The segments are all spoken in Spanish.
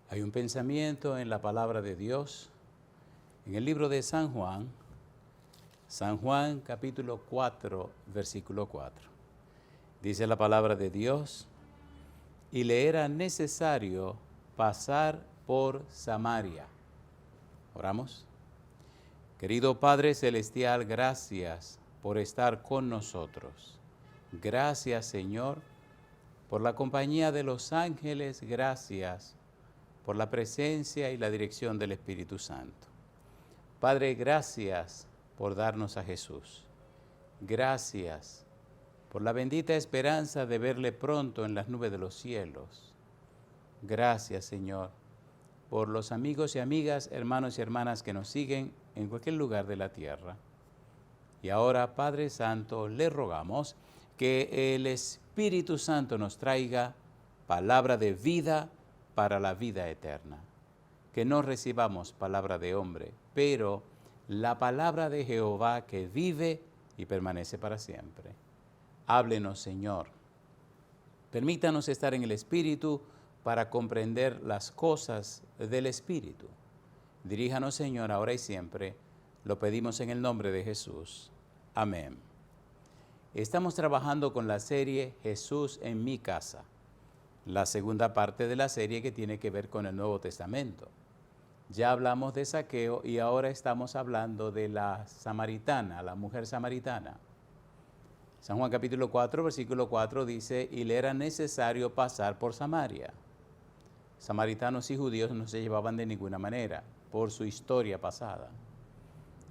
Hay un pensamiento en la palabra de Dios, en el libro de San Juan capítulo 4, versículo 4. Dice la palabra de Dios, y le era necesario pasar por Samaria. Oramos. Querido Padre Celestial, gracias por estar con nosotros. Gracias, Señor, por la compañía de los ángeles. Gracias por la presencia y la dirección del Espíritu Santo. Padre, gracias por darnos a Jesús. Gracias por la bendita esperanza de verle pronto en las nubes de los cielos. Gracias, Señor, por los amigos y amigas, hermanos y hermanas que nos siguen en cualquier lugar de la tierra. Y ahora, Padre Santo, le rogamos que el Espíritu Santo nos traiga palabra de vida para la vida eterna. Que no recibamos palabra de hombre, pero la palabra de Jehová que vive y permanece para siempre. Háblenos, Señor. Permítanos estar en el Espíritu para comprender las cosas del Espíritu. Diríjanos, Señor, ahora y siempre. Lo pedimos en el nombre de Jesús. Amén. Estamos trabajando con la serie Jesús en mi casa, la segunda parte de la serie que tiene que ver con el Nuevo Testamento. Ya hablamos de Zaqueo y ahora estamos hablando de la samaritana, la mujer samaritana. San Juan capítulo 4, versículo 4 dice, y le era necesario pasar por Samaria. Samaritanos y judíos no se llevaban de ninguna manera por su historia pasada.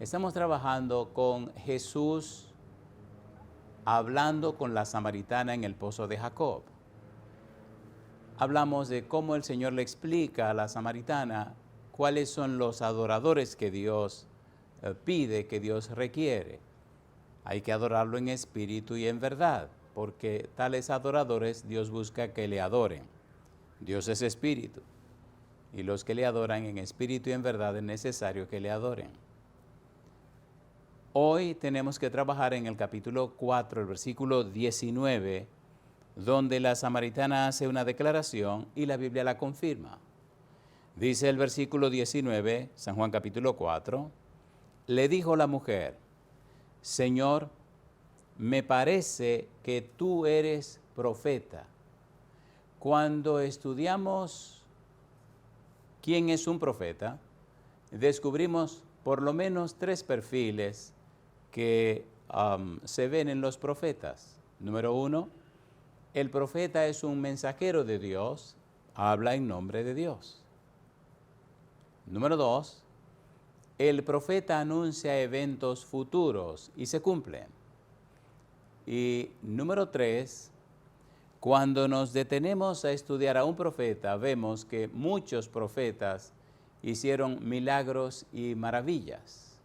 Estamos trabajando con Jesús hablando con la samaritana en el pozo de Jacob. Hablamos de cómo el Señor le explica a la samaritana cuáles son los adoradores que Dios pide, que Dios requiere. Hay que adorarlo en espíritu y en verdad, porque tales adoradores Dios busca que le adoren. Dios es espíritu, y los que le adoran en espíritu y en verdad es necesario que le adoren. Hoy tenemos que trabajar en el capítulo 4, el versículo 19, donde la samaritana hace una declaración y la Biblia la confirma. Dice el versículo 19, San Juan capítulo 4, le dijo la mujer, Señor, me parece que tú eres profeta. Cuando estudiamos quién es un profeta, descubrimos por lo menos 3 perfiles que se ven en los profetas. Número 1, el profeta es un mensajero de Dios, habla en nombre de Dios. Número 2, el profeta anuncia eventos futuros y se cumplen. Y número 3, cuando nos detenemos a estudiar a un profeta, vemos que muchos profetas hicieron milagros y maravillas.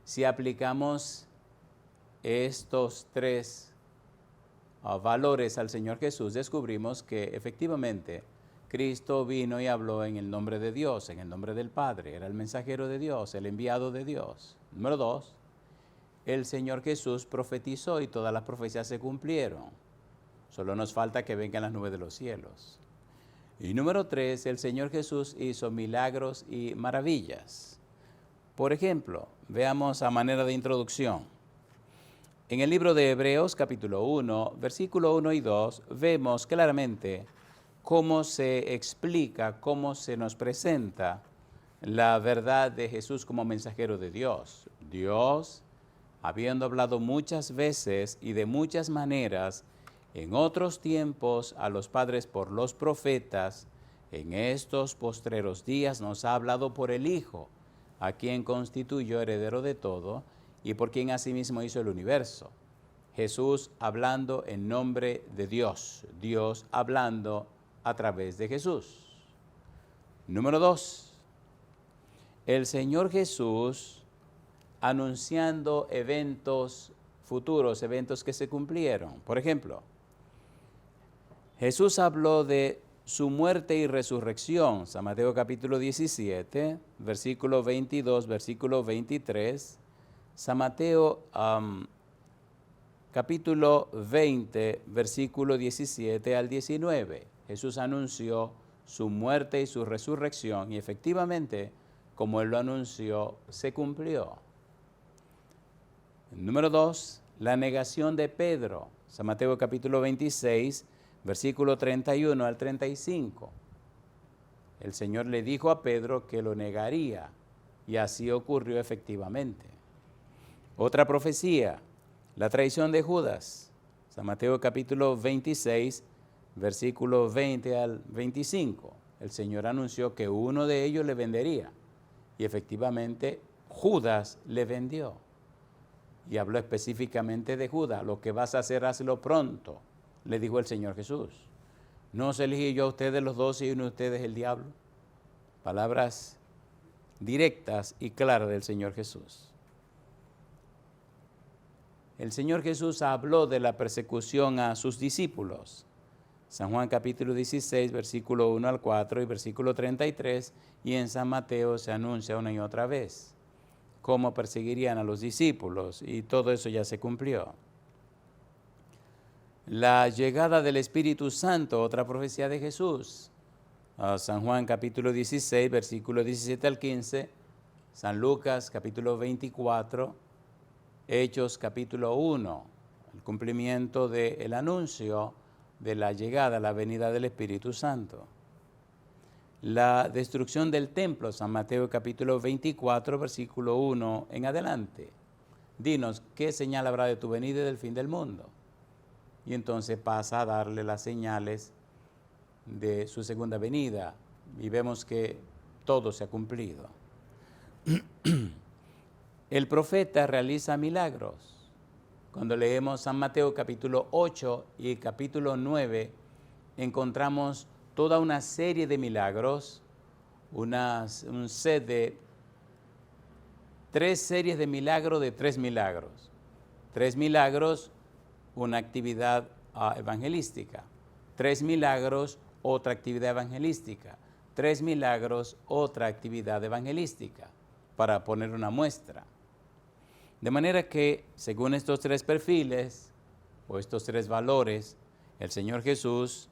Si aplicamos estos 3 valores al Señor Jesús, descubrimos que efectivamente Cristo vino y habló en el nombre de Dios, en el nombre del Padre. Era el mensajero de Dios, el enviado de Dios. Número 2, el Señor Jesús profetizó y todas las profecías se cumplieron. Solo nos falta que vengan las nubes de los cielos. Y número 3, el Señor Jesús hizo milagros y maravillas. Por ejemplo, veamos a manera de introducción. En el libro de Hebreos, capítulo 1, versículo 1 y 2, vemos claramente cómo se explica, cómo se nos presenta la verdad de Jesús como mensajero de Dios. Dios, habiendo hablado muchas veces y de muchas maneras en otros tiempos a los padres por los profetas, en estos postreros días nos ha hablado por el Hijo, a quien constituyó heredero de todo y por quien asimismo hizo el universo. Jesús hablando en nombre de Dios, Dios hablando a través de Jesús. Número 2, el Señor Jesús anunciando eventos futuros, eventos que se cumplieron. Por ejemplo, Jesús habló de su muerte y resurrección, San Mateo capítulo 17, versículo 22, versículo 23, San Mateo capítulo 20, versículo 17 al 19. Jesús anunció su muerte y su resurrección, y efectivamente, como Él lo anunció, se cumplió. Número 2, la negación de Pedro. San Mateo capítulo 26, versículo 31 al 35. El Señor le dijo a Pedro que lo negaría, y así ocurrió efectivamente. Otra profecía, la traición de Judas. San Mateo capítulo 26, versículo 20 al 25. El Señor anunció que uno de ellos le vendería, y efectivamente Judas le vendió. Y habló específicamente de Judas. Lo que vas a hacer, hazlo pronto, le dijo el Señor Jesús. ¿No os elegí yo a ustedes los 12 y uno de ustedes el diablo? Palabras directas y claras del Señor Jesús. El Señor Jesús habló de la persecución a sus discípulos. San Juan capítulo 16, versículo 1 al 4 y versículo 33, y en San Mateo se anuncia una y otra vez cómo perseguirían a los discípulos, y todo eso ya se cumplió. La llegada del Espíritu Santo, otra profecía de Jesús. San Juan capítulo 16, versículo 17 al 15, San Lucas capítulo 24, Hechos capítulo 1, el cumplimiento del anuncio de la llegada, la venida del Espíritu Santo. La destrucción del templo, San Mateo capítulo 24, versículo 1 en adelante. Dinos, ¿qué señal habrá de tu venida y del fin del mundo? Y entonces pasa a darle las señales de su segunda venida, y vemos que todo se ha cumplido. El profeta realiza milagros. Cuando leemos San Mateo capítulo 8 y capítulo 9, encontramos toda una serie de milagros, un set de 3 series de milagros de 3 milagros. 3 milagros, una actividad evangelística. 3 milagros, otra actividad evangelística. 3 milagros, otra actividad evangelística, para poner una muestra. De manera que, según estos 3 perfiles, o estos 3 valores, el Señor Jesús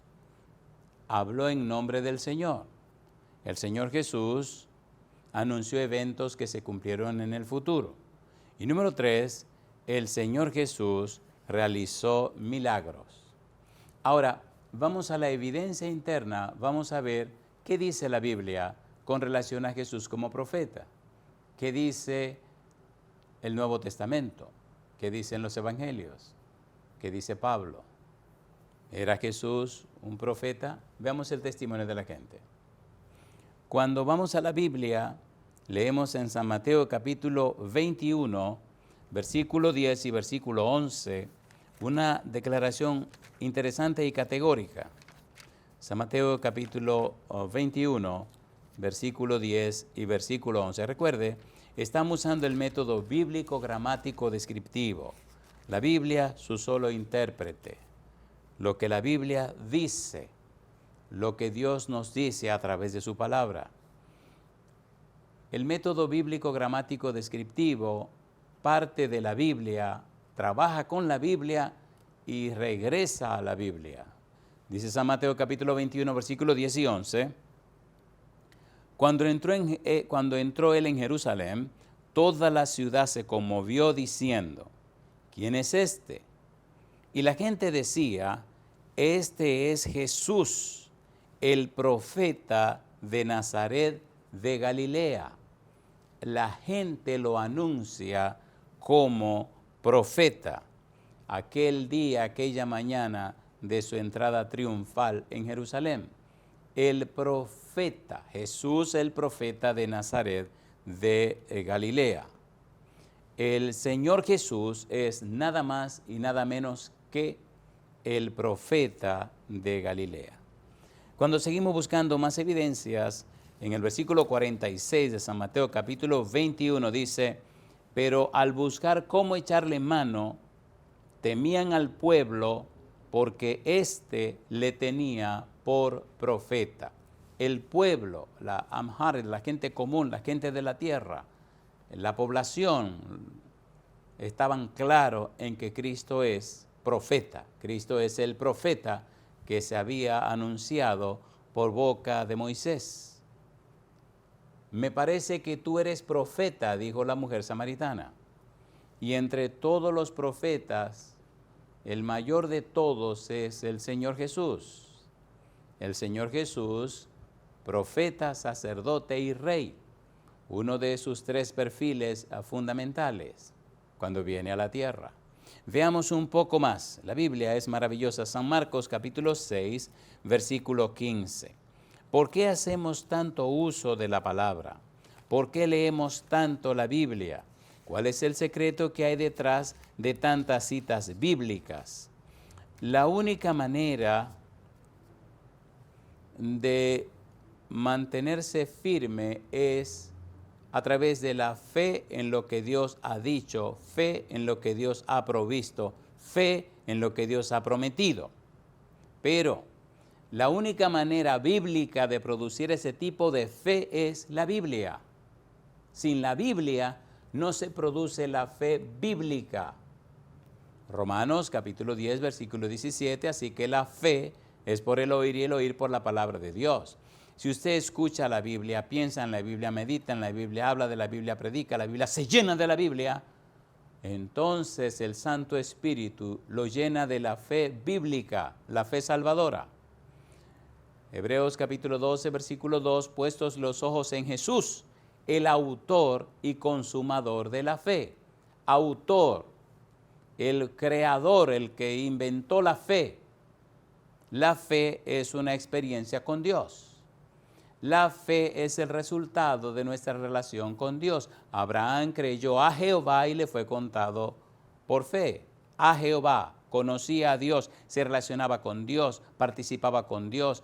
habló en nombre del Señor. El Señor Jesús anunció eventos que se cumplieron en el futuro. Y número 3, el Señor Jesús realizó milagros. Ahora, vamos a la evidencia interna, vamos a ver qué dice la Biblia con relación a Jesús como profeta. ¿Qué dice el Nuevo Testamento? ¿Qué dicen los Evangelios? ¿Qué dice Pablo? ¿Era Jesús un profeta? Veamos el testimonio de la gente. Cuando vamos a la Biblia, leemos en San Mateo capítulo 21, versículo 10 y versículo 11, una declaración interesante y categórica. San Mateo capítulo 21, versículo 10 y versículo 11. Recuerde, estamos usando el método bíblico gramático descriptivo. La Biblia, su solo intérprete. Lo que la Biblia dice, lo que Dios nos dice a través de su palabra. El método bíblico gramático descriptivo parte de la Biblia, trabaja con la Biblia y regresa a la Biblia. Dice San Mateo capítulo 21, versículos 10 y 11. Cuando entró él en Jerusalén, toda la ciudad se conmovió diciendo, ¿quién es este? Y la gente decía, este es Jesús, el profeta de Nazaret de Galilea. La gente lo anuncia como profeta. Aquel día, aquella mañana de su entrada triunfal en Jerusalén. El profeta, Jesús el profeta de Nazaret de Galilea. El Señor Jesús es nada más y nada menos que el profeta de Galilea. Cuando seguimos buscando más evidencias, en el versículo 46 de San Mateo capítulo 21 dice, pero al buscar cómo echarle mano, temían al pueblo porque éste le tenía por profeta. El pueblo, la Amhar, la gente común, la gente de la tierra, la población, estaban claros en que Cristo es profeta. Cristo es el profeta que se había anunciado por boca de Moisés. Me parece que tú eres profeta, dijo la mujer samaritana. Y entre todos los profetas, el mayor de todos es el Señor Jesús. El Señor Jesús, profeta, sacerdote y rey, uno de sus tres perfiles fundamentales cuando viene a la tierra. Veamos un poco más. La Biblia es maravillosa. San Marcos capítulo 6, versículo 15. ¿Por qué hacemos tanto uso de la palabra? ¿Por qué leemos tanto la Biblia? ¿Cuál es el secreto que hay detrás de tantas citas bíblicas? La única manera de mantenerse firme es a través de la fe en lo que Dios ha dicho, fe en lo que Dios ha provisto, fe en lo que Dios ha prometido. Pero la única manera bíblica de producir ese tipo de fe es la Biblia. Sin la Biblia no se produce la fe bíblica. Romanos capítulo 10, versículo 17, así que la fe es por el oír y el oír por la palabra de Dios. Si usted escucha la Biblia, piensa en la Biblia, medita en la Biblia, habla de la Biblia, predica la Biblia, se llena de la Biblia, entonces el Santo Espíritu lo llena de la fe bíblica, la fe salvadora. Hebreos capítulo 12, versículo 2, puestos los ojos en Jesús, el autor y consumador de la fe. Autor, el creador, el que inventó la fe. La fe es una experiencia con Dios. La fe es el resultado de nuestra relación con Dios. Abraham creyó a Jehová y le fue contado por fe. A Jehová, conocía a Dios, se relacionaba con Dios, participaba con Dios,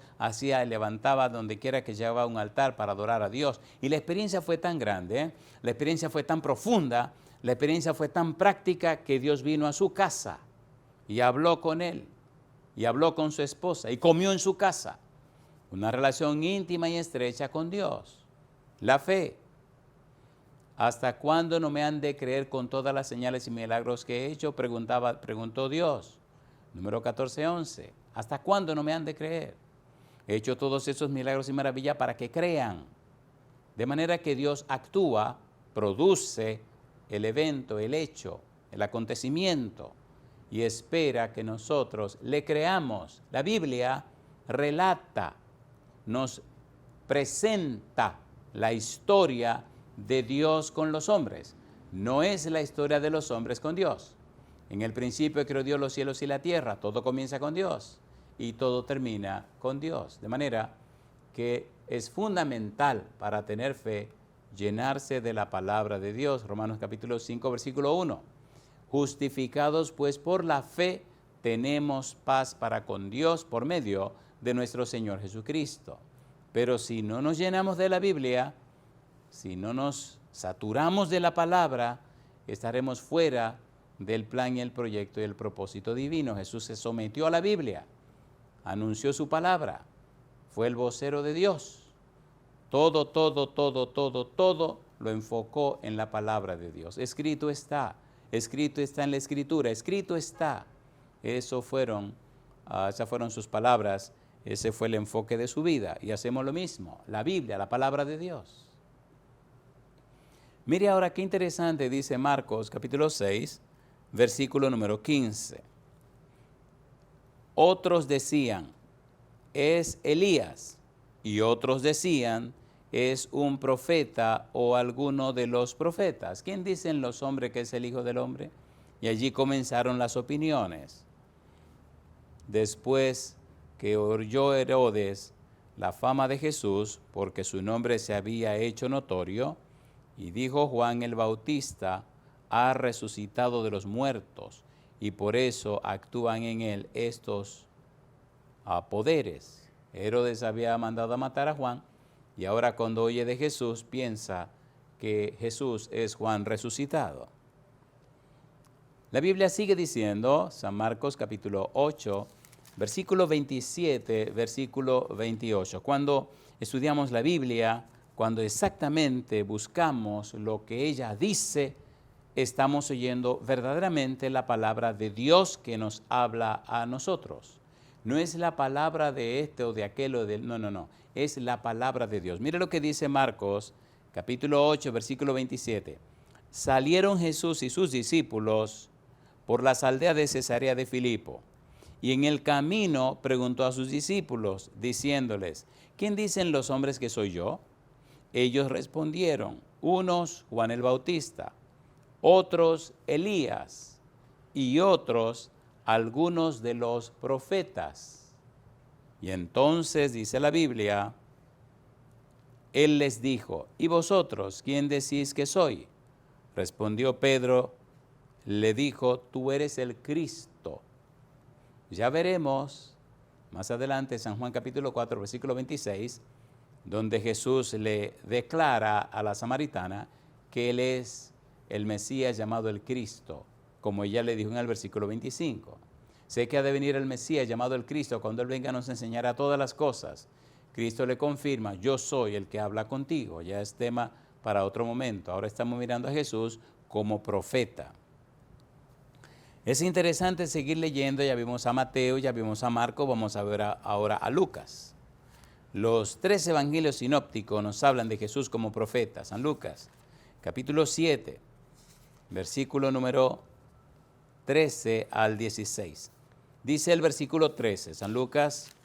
levantaba donde quiera que llevaba un altar para adorar a Dios. Y la experiencia fue tan grande, la experiencia fue tan profunda, la experiencia fue tan práctica que Dios vino a su casa y habló con él, y habló con su esposa y comió en su casa. Una relación íntima y estrecha con Dios. La fe. ¿Hasta cuándo no me han de creer con todas las señales y milagros que he hecho? Preguntó Dios. Número 14:11. ¿Hasta cuándo no me han de creer? He hecho todos esos milagros y maravillas para que crean. De manera que Dios actúa, produce el evento, el hecho, el acontecimiento, y espera que nosotros le creamos. La Biblia relata, nos presenta la historia de Dios con los hombres. No es la historia de los hombres con Dios. En el principio creó Dios los cielos y la tierra. Todo comienza con Dios y todo termina con Dios. De manera que es fundamental para tener fe llenarse de la palabra de Dios. Romanos capítulo 5, versículo 1. Justificados pues por la fe tenemos paz para con Dios por medio de nuestro Señor Jesucristo. Pero si no nos llenamos de la Biblia, si no nos saturamos de la palabra, estaremos fuera del plan y el proyecto y el propósito divino. Jesús se sometió a la Biblia, anunció su palabra, fue el vocero de Dios. Todo lo enfocó en la palabra de Dios. Escrito está en la Escritura, escrito está. Esas fueron sus palabras. Ese fue el enfoque de su vida y hacemos lo mismo, la Biblia, la palabra de Dios. Mire ahora qué interesante dice Marcos capítulo 6, versículo número 15. Otros decían, es Elías, y otros decían, es un profeta o alguno de los profetas. ¿Quién dicen los hombres que es el Hijo del Hombre? Y allí comenzaron las opiniones. Después que oyó Herodes la fama de Jesús, porque su nombre se había hecho notorio, y dijo Juan el Bautista ha resucitado de los muertos, y por eso actúan en él estos poderes. Herodes había mandado a matar a Juan, y ahora cuando oye de Jesús piensa que Jesús es Juan resucitado. La Biblia sigue diciendo, San Marcos capítulo 8, versículo 27, versículo 28. Cuando estudiamos la Biblia, cuando exactamente buscamos lo que ella dice, estamos oyendo verdaderamente la palabra de Dios que nos habla a nosotros. No es la palabra de este o de aquel o del... No. Es la palabra de Dios. Mire lo que dice Marcos, capítulo 8, versículo 27. Salieron Jesús y sus discípulos por las aldeas de Cesarea de Filipo. Y en el camino preguntó a sus discípulos, diciéndoles, ¿quién dicen los hombres que soy yo? Ellos respondieron, unos Juan el Bautista, otros Elías y otros algunos de los profetas. Y entonces, dice la Biblia, él les dijo, ¿y vosotros quién decís que soy? Respondió Pedro, le dijo, tú eres el Cristo. Ya veremos más adelante San Juan capítulo 4, versículo 26, donde Jesús le declara a la samaritana que él es el Mesías llamado el Cristo, como ella le dijo en el versículo 25. Sé que ha de venir el Mesías llamado el Cristo, cuando Él venga nos enseñará todas las cosas. Cristo le confirma, yo soy el que habla contigo. Ya es tema para otro momento. Ahora estamos mirando a Jesús como profeta. Es interesante seguir leyendo, ya vimos a Mateo, ya vimos a Marco, vamos a ver ahora a Lucas. Los 3 evangelios sinópticos nos hablan de Jesús como profeta. San Lucas, capítulo 7, versículo número 13 al 16. Dice el versículo 13, San Lucas,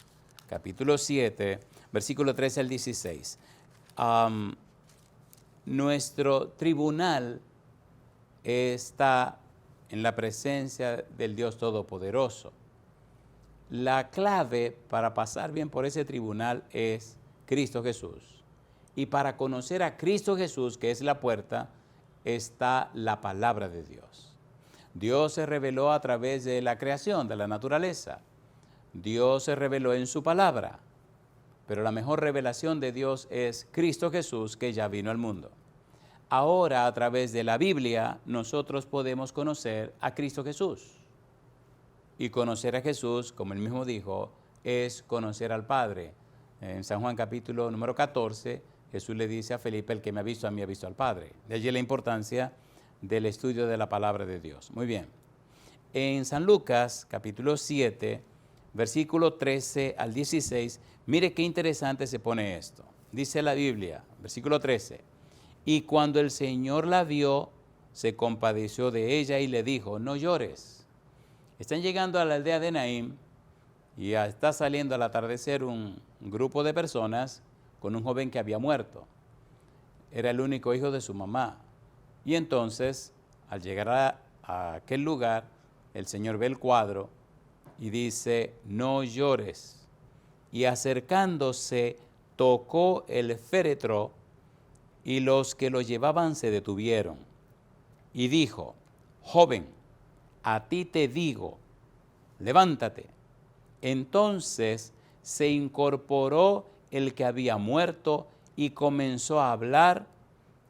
capítulo 7, versículo 13 al 16. Nuestro tribunal está en la presencia del Dios Todopoderoso. La clave para pasar bien por ese tribunal es Cristo Jesús. Y para conocer a Cristo Jesús, que es la puerta, está la palabra de Dios. Dios se reveló a través de la creación, de la naturaleza. Dios se reveló en su palabra. Pero la mejor revelación de Dios es Cristo Jesús, que ya vino al mundo. Ahora, a través de la Biblia, nosotros podemos conocer a Cristo Jesús. Y conocer a Jesús, como él mismo dijo, es conocer al Padre. En San Juan capítulo número 14, Jesús le dice a Felipe, el que me ha visto a mí ha visto al Padre. De allí la importancia del estudio de la palabra de Dios. Muy bien. En San Lucas capítulo 7, versículo 13 al 16, mire qué interesante se pone esto. Dice la Biblia, versículo 13. Y cuando el Señor la vio, se compadeció de ella y le dijo, no llores. Están llegando a la aldea de Naín y está saliendo al atardecer un grupo de personas con un joven que había muerto. Era el único hijo de su mamá. Y entonces, al llegar a aquel lugar, el Señor ve el cuadro y dice, no llores. Y acercándose, tocó el féretro y los que lo llevaban se detuvieron. Y dijo, joven, a ti te digo, levántate. Entonces se incorporó el que había muerto y comenzó a hablar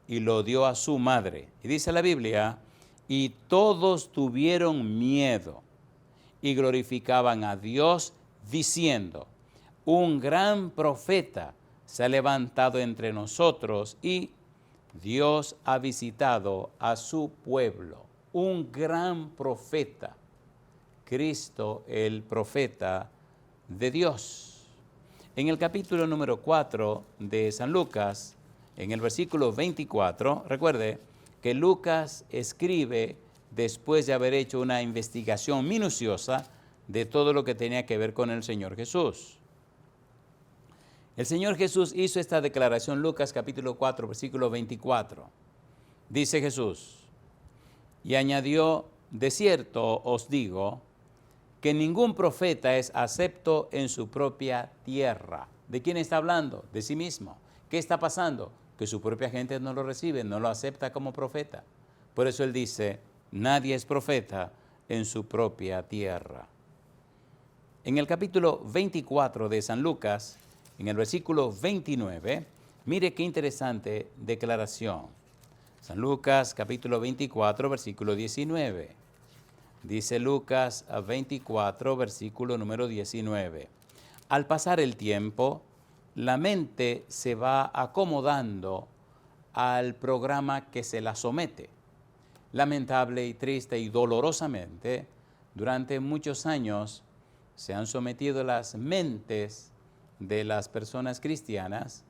y lo dio a su madre. Y dice la Biblia, y todos tuvieron miedo y glorificaban a Dios diciendo, un gran profeta se ha levantado entre nosotros y Dios ha visitado a su pueblo. Un gran profeta, Cristo el profeta de Dios. En el capítulo número 4 de San Lucas, en el versículo 24, recuerde que Lucas escribe después de haber hecho una investigación minuciosa de todo lo que tenía que ver con el Señor Jesús. El Señor Jesús hizo esta declaración, Lucas capítulo 4, versículo 24. Dice Jesús, y añadió, de cierto os digo, que ningún profeta es acepto en su propia tierra. ¿De quién está hablando? De sí mismo. ¿Qué está pasando? Que su propia gente no lo recibe, no lo acepta como profeta. Por eso él dice, nadie es profeta en su propia tierra. En el capítulo 24 de San Lucas, en el versículo 29, mire qué interesante declaración. San Lucas, capítulo 24, versículo 19. Dice Lucas 24, versículo número 19. Al pasar el tiempo, la mente se va acomodando al programa que se la somete. Lamentable y triste y dolorosamente, durante muchos años, se han sometido las mentes de las personas cristianas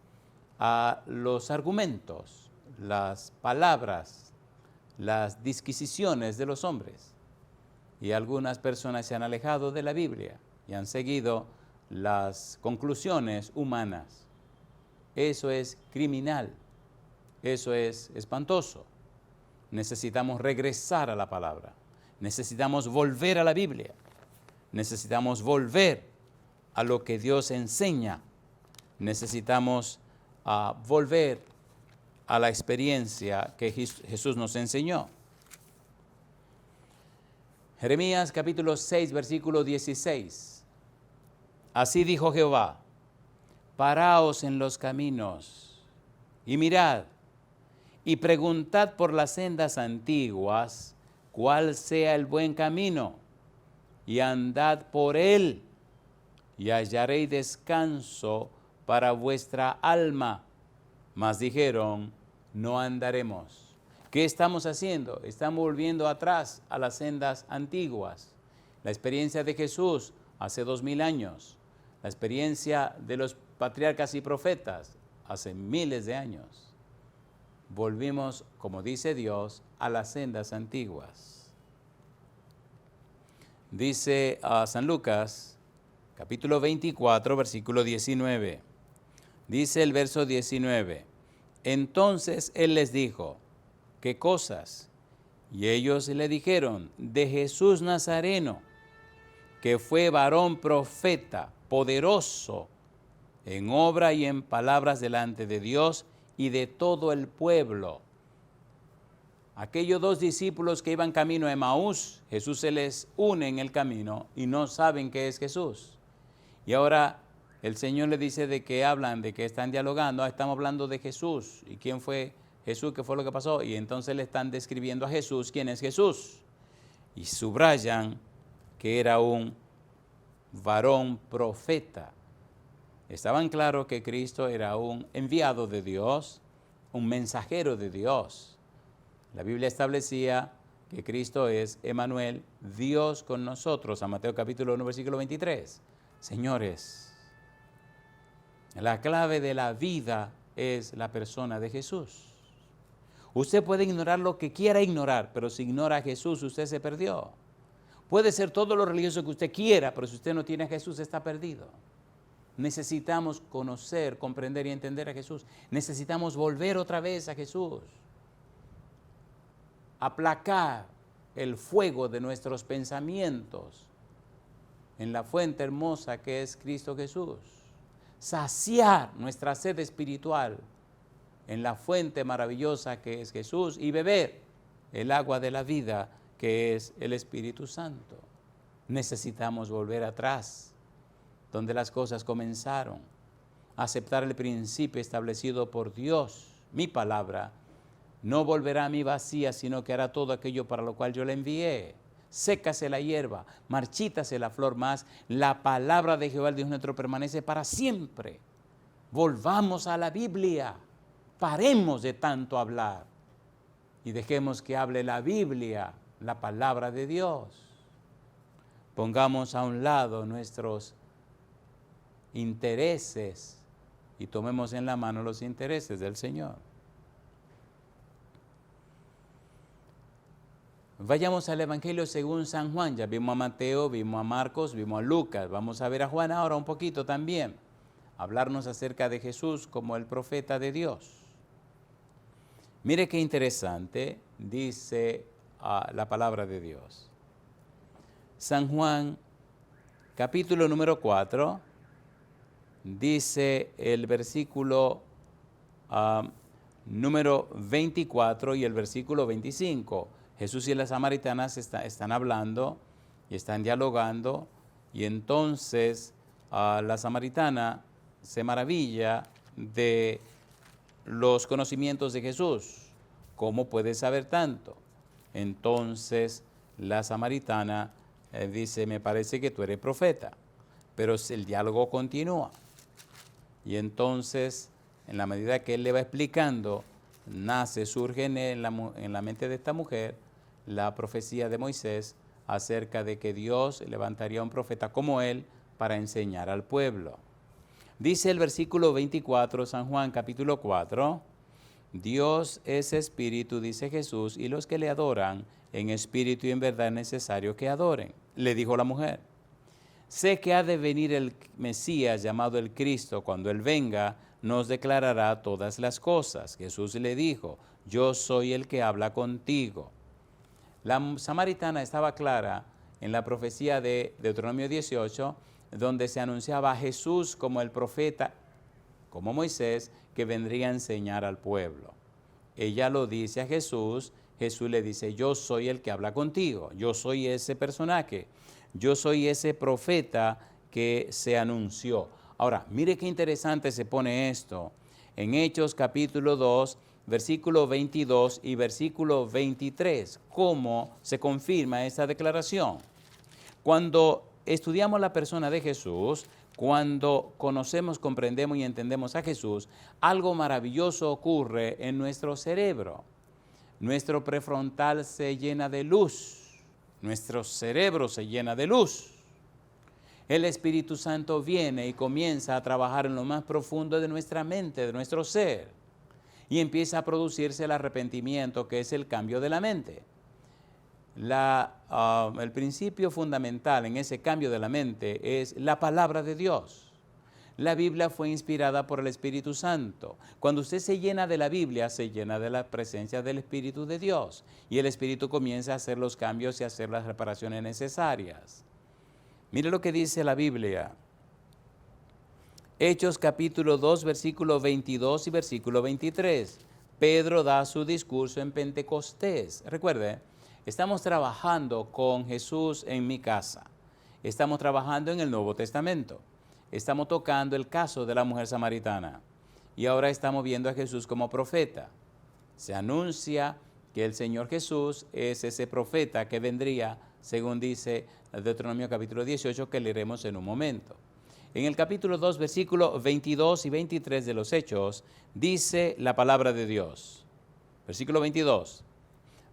a los argumentos, las palabras, las disquisiciones de los hombres. Y algunas personas se han alejado de la Biblia y han seguido las conclusiones humanas. Eso es criminal, eso es espantoso. Necesitamos regresar a la palabra, necesitamos volver a la Biblia, necesitamos volver a lo que Dios enseña, necesitamos volver a la experiencia que Jesús nos enseñó. Jeremías capítulo 6, versículo 16. Así dijo Jehová: paraos en los caminos y mirad, y preguntad por las sendas antiguas cuál sea el buen camino, y andad por él, y hallaréis descanso para vuestra alma. Mas dijeron: no andaremos. ¿Qué estamos haciendo? Estamos volviendo atrás a las sendas antiguas. La experiencia de Jesús hace 2000 años, la experiencia de los patriarcas y profetas hace miles de años. Volvimos, como dice Dios, a las sendas antiguas. Dice San Lucas, capítulo 24, versículo 19. Dice el verso 19: entonces él les dijo: ¿qué cosas? Y ellos le dijeron: de Jesús Nazareno, que fue varón profeta, poderoso en obra y en palabras delante de Dios y de todo el pueblo. Aquellos 2 discípulos que iban camino a Emaús, Jesús se les une en el camino y no saben qué es Jesús. Y ahora el Señor le dice de qué hablan, de qué están dialogando. Estamos hablando de Jesús. ¿Y quién fue Jesús? ¿Qué fue lo que pasó? Y entonces le están describiendo a Jesús quién es Jesús. Y subrayan que era un varón profeta. Estaban claros que Cristo era un enviado de Dios, un mensajero de Dios. La Biblia establecía que Cristo es Emmanuel, Dios con nosotros, San Mateo capítulo 1, versículo 23. Señores, la clave de la vida es la persona de Jesús. Usted puede ignorar lo que quiera ignorar, pero si ignora a Jesús, usted se perdió. Puede ser todo lo religioso que usted quiera, pero si usted no tiene a Jesús, está perdido. Necesitamos conocer, comprender y entender a Jesús. Necesitamos volver otra vez a Jesús. Aplacar el fuego de nuestros pensamientos en la fuente hermosa que es Cristo Jesús. Saciar nuestra sed espiritual en la fuente maravillosa que es Jesús y beber el agua de la vida que es el Espíritu Santo. Necesitamos volver atrás, donde las cosas comenzaron, aceptar el principio establecido por Dios. Mi palabra no volverá a mí vacía, sino que hará todo aquello para lo cual yo la envié. Sécase la hierba, marchítase la flor, más la palabra de Jehová el Dios nuestro permanece para siempre. Volvamos a la Biblia, paremos de tanto hablar y dejemos que hable la Biblia, la palabra de Dios. Pongamos a un lado nuestros intereses y tomemos en la mano los intereses del Señor. Vayamos al Evangelio según San Juan. Ya vimos a Mateo, vimos a Marcos, vimos a Lucas. Vamos a ver a Juan ahora un poquito también. Hablarnos acerca de Jesús como el profeta de Dios. Mire qué interesante dice la palabra de Dios. San Juan, capítulo número 4, dice el versículo número 24 y el versículo 25. Jesús y las samaritanas están hablando y están dialogando, y entonces la samaritana se maravilla de los conocimientos de Jesús. ¿Cómo puede saber tanto? Entonces la samaritana dice: me parece que tú eres profeta. Pero el diálogo continúa. Y entonces, en la medida que él le va explicando, surge en la mente de esta mujer la profecía de Moisés acerca de que Dios levantaría un profeta como él para enseñar al pueblo. Dice el versículo 24, San Juan capítulo 4, Dios es espíritu, dice Jesús, y los que le adoran en espíritu y en verdad es necesario que adoren. Le dijo la mujer, sé que ha de venir el Mesías llamado el Cristo. Cuando Él venga, nos declarará todas las cosas. Jesús le dijo, yo soy el que habla contigo. La samaritana estaba clara en la profecía de Deuteronomio 18, donde se anunciaba a Jesús como el profeta, como Moisés, que vendría a enseñar al pueblo. Ella lo dice a Jesús, Jesús le dice, yo soy el que habla contigo, yo soy ese personaje, yo soy ese profeta que se anunció. Ahora, mire qué interesante se pone esto. En Hechos capítulo 2, versículo 22 y versículo 23, ¿cómo se confirma esta declaración? Cuando estudiamos la persona de Jesús, cuando conocemos, comprendemos y entendemos a Jesús, algo maravilloso ocurre en nuestro cerebro. Nuestro prefrontal se llena de luz, nuestro cerebro se llena de luz. El Espíritu Santo viene y comienza a trabajar en lo más profundo de nuestra mente, de nuestro ser, y empieza a producirse el arrepentimiento, que es el cambio de la mente. El principio fundamental en ese cambio de la mente es la palabra de Dios. La Biblia fue inspirada por el Espíritu Santo. Cuando usted se llena de la Biblia, se llena de la presencia del Espíritu de Dios. Y el Espíritu comienza a hacer los cambios y a hacer las reparaciones necesarias. Mire lo que dice la Biblia. Hechos capítulo 2, versículo 22 y versículo 23. Pedro da su discurso en Pentecostés. Recuerde, estamos trabajando con Jesús en mi casa. Estamos trabajando en el Nuevo Testamento. Estamos tocando el caso de la mujer samaritana. Y ahora estamos viendo a Jesús como profeta. Se anuncia que el Señor Jesús es ese profeta que vendría, según dice Deuteronomio capítulo 18, que leeremos en un momento. En el capítulo 2, versículos 22 y 23 de los Hechos, dice la palabra de Dios. Versículo 22.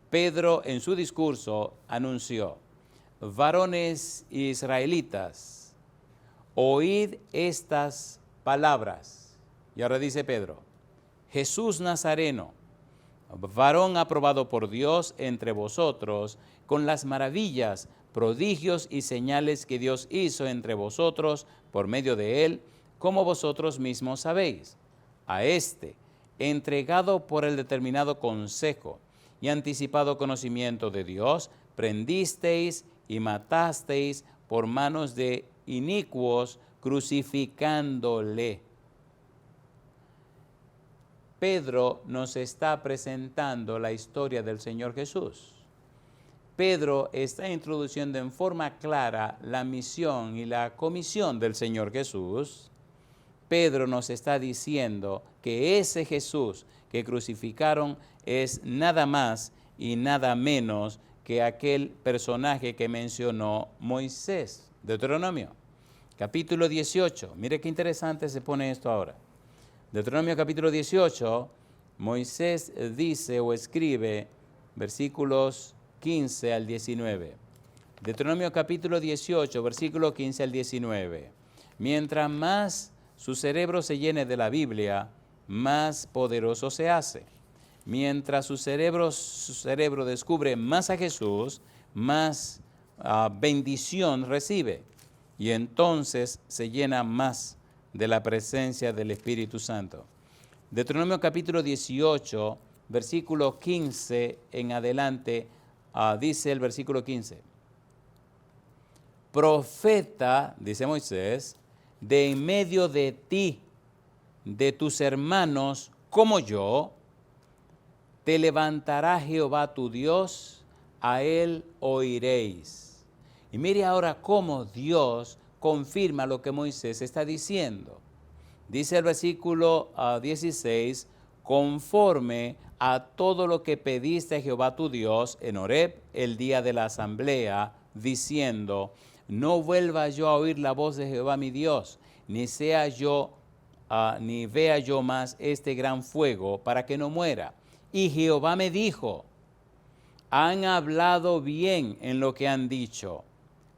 Pedro en su discurso anunció, varones israelitas, oíd estas palabras. Y ahora dice Pedro, Jesús Nazareno, varón aprobado por Dios entre vosotros, con las maravillas, prodigios y señales que Dios hizo entre vosotros por medio de él, como vosotros mismos sabéis. A este, entregado por el determinado consejo y anticipado conocimiento de Dios, prendisteis y matasteis por manos de inicuos, crucificándole. Pedro nos está presentando la historia del Señor Jesús. Pedro está introduciendo en forma clara la misión y la comisión del Señor Jesús. Pedro nos está diciendo que ese Jesús que crucificaron es nada más y nada menos que aquel personaje que mencionó Moisés. Deuteronomio, capítulo 18. Mire qué interesante se pone esto ahora. Deuteronomio capítulo 18, Moisés dice o escribe versículos 15 al 19. Deuteronomio capítulo 18, versículo 15 al 19. Mientras más su cerebro se llene de la Biblia, más poderoso se hace. Mientras su cerebro descubre más a Jesús, más bendición recibe. Y entonces se llena más de la presencia del Espíritu Santo. Deuteronomio capítulo 18, versículo 15 en adelante, dice el versículo 15. Profeta, dice Moisés, de en medio de ti, de tus hermanos como yo, te levantará Jehová tu Dios, a él oiréis. Y mire ahora cómo Dios confirma lo que Moisés está diciendo. Dice el versículo 16, conforme a todo lo que pediste a Jehová tu Dios en Horeb el día de la asamblea, diciendo, no vuelva yo a oír la voz de Jehová mi Dios, ni vea yo más este gran fuego para que no muera. Y Jehová me dijo, Han hablado bien en lo que han dicho.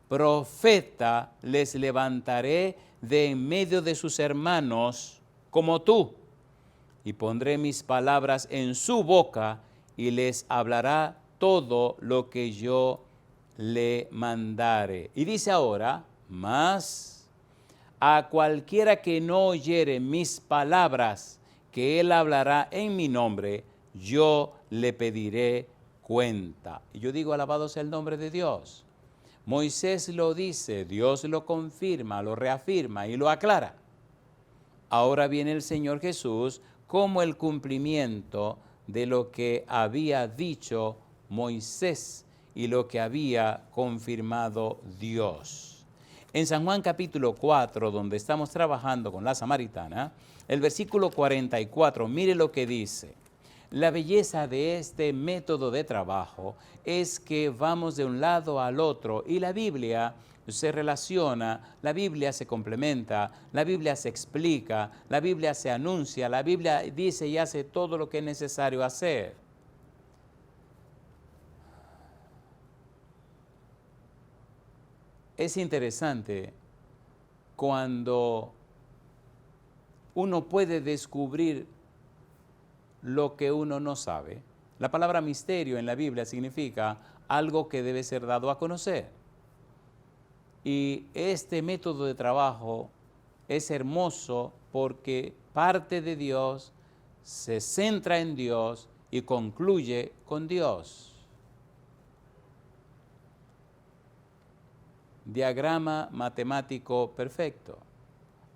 Profeta les levantaré de en medio de sus hermanos como tú, y pondré mis palabras en su boca y les hablará todo lo que yo le mandare. Y dice ahora, mas a cualquiera que no oyere mis palabras, que él hablará en mi nombre, yo le pediré cuenta. Y yo digo, alabado sea el nombre de Dios. Moisés lo dice, Dios lo confirma, lo reafirma y lo aclara. Ahora viene el Señor Jesús como el cumplimiento de lo que había dicho Moisés y lo que había confirmado Dios. En San Juan capítulo 4, donde estamos trabajando con la samaritana, el versículo 44, mire lo que dice. La belleza de este método de trabajo es que vamos de un lado al otro y la Biblia se relaciona, la Biblia se complementa, la Biblia se explica, la Biblia se anuncia, la Biblia dice y hace todo lo que es necesario hacer. Es interesante cuando uno puede descubrir lo que uno no sabe. La palabra misterio en la Biblia significa algo que debe ser dado a conocer. Y este método de trabajo es hermoso porque parte de Dios, se centra en Dios y concluye con Dios. Diagrama matemático perfecto.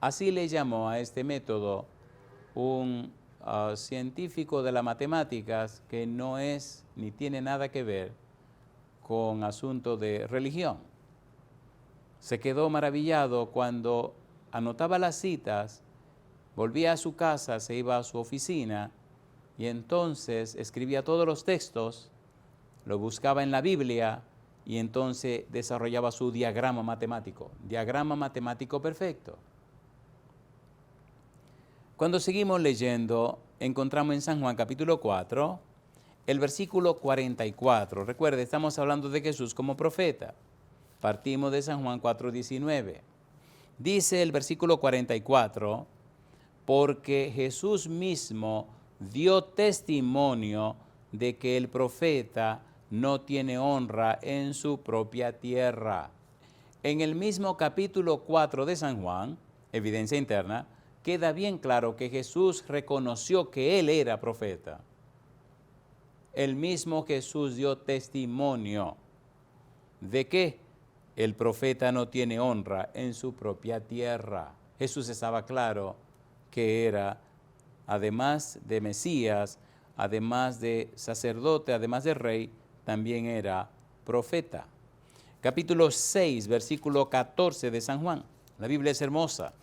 Así le llamó a este método un científico de las matemáticas que no es ni tiene nada que ver con asuntos de religión. Se quedó maravillado cuando anotaba las citas, volvía a su casa, se iba a su oficina y entonces escribía todos los textos, lo buscaba en la Biblia y entonces desarrollaba su diagrama matemático perfecto. Cuando seguimos leyendo, encontramos en San Juan capítulo 4, el versículo 44. Recuerde, estamos hablando de Jesús como profeta. Partimos de San Juan 4:19. Dice el versículo 44, porque Jesús mismo dio testimonio de que el profeta no tiene honra en su propia tierra. En el mismo capítulo 4 de San Juan, evidencia interna, queda bien claro que Jesús reconoció que él era profeta. El mismo Jesús dio testimonio de que el profeta no tiene honra en su propia tierra. Jesús estaba claro que era, además de Mesías, además de sacerdote, además de rey, también era profeta. Capítulo 6, versículo 14 de San Juan. La Biblia es hermosa.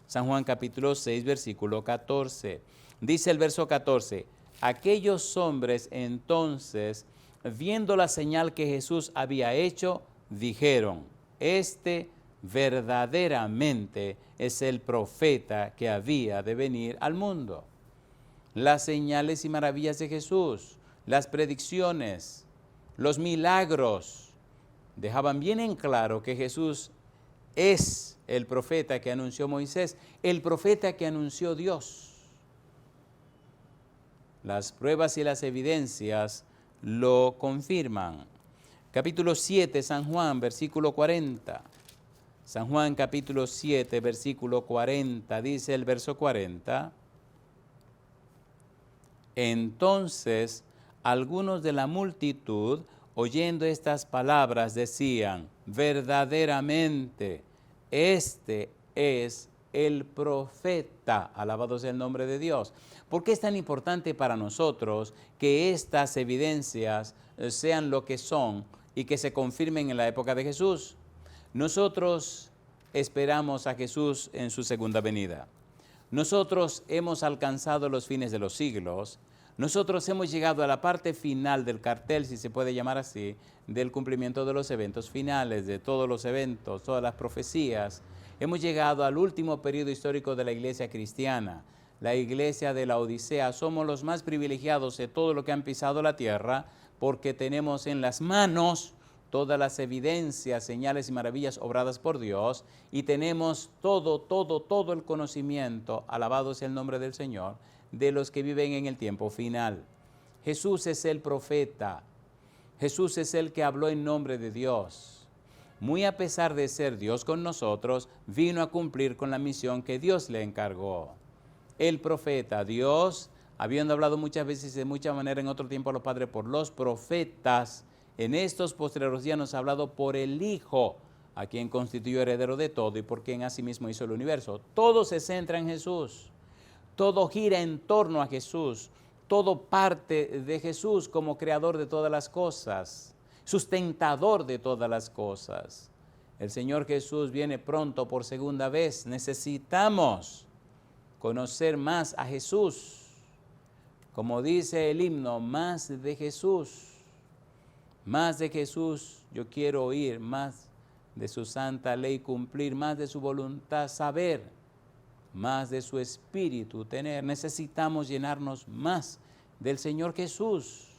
San Juan capítulo 6, versículo 14. Dice el verso 14, aquellos hombres entonces, viendo la señal que Jesús había hecho, dijeron, este verdaderamente es el profeta que había de venir al mundo. Las señales y maravillas de Jesús, las predicciones, los milagros, dejaban bien en claro que Jesús es el profeta que anunció Moisés, el profeta que anunció Dios. Las pruebas y las evidencias lo confirman. Capítulo 7, San Juan, versículo 40. San Juan capítulo 7, versículo 40, dice el verso 40. Entonces, algunos de la multitud, oyendo estas palabras, decían, verdaderamente, este es el profeta. Alabado sea el nombre de Dios. ¿Por qué es tan importante para nosotros que estas evidencias sean lo que son y que se confirmen en la época de Jesús? Nosotros esperamos a Jesús en su segunda venida. Nosotros hemos alcanzado los fines de los siglos. Nosotros hemos llegado a la parte final del cartel, si se puede llamar así, del cumplimiento de los eventos finales, de todos los eventos, todas las profecías. Hemos llegado al último periodo histórico de la iglesia cristiana. la iglesia de la Odisea, somos los más privilegiados de todo lo que han pisado la tierra, porque tenemos en las manos todas las evidencias, señales y maravillas obradas por Dios, y tenemos todo el conocimiento, alabado sea el nombre del Señor, de los que viven en el tiempo final. Jesús es el profeta, Jesús es el que habló en nombre de Dios. Muy a pesar de ser Dios con nosotros, vino a cumplir con la misión que Dios le encargó. El profeta, Dios, habiendo hablado muchas veces de mucha manera en otro tiempo a los padres por los profetas, en estos postreros días nos ha hablado por el Hijo, a quien constituyó heredero de todo y por quien asimismo hizo el universo. Todo se centra en Jesús, todo gira en torno a Jesús, todo parte de Jesús como creador de todas las cosas, sustentador de todas las cosas. El Señor Jesús viene pronto por segunda vez. Necesitamos conocer más a Jesús. Como dice el himno, más de Jesús. Más de Jesús, yo quiero oír, más de su santa ley cumplir, más de su voluntad saber, más de su espíritu tener. Necesitamos llenarnos más del Señor Jesús.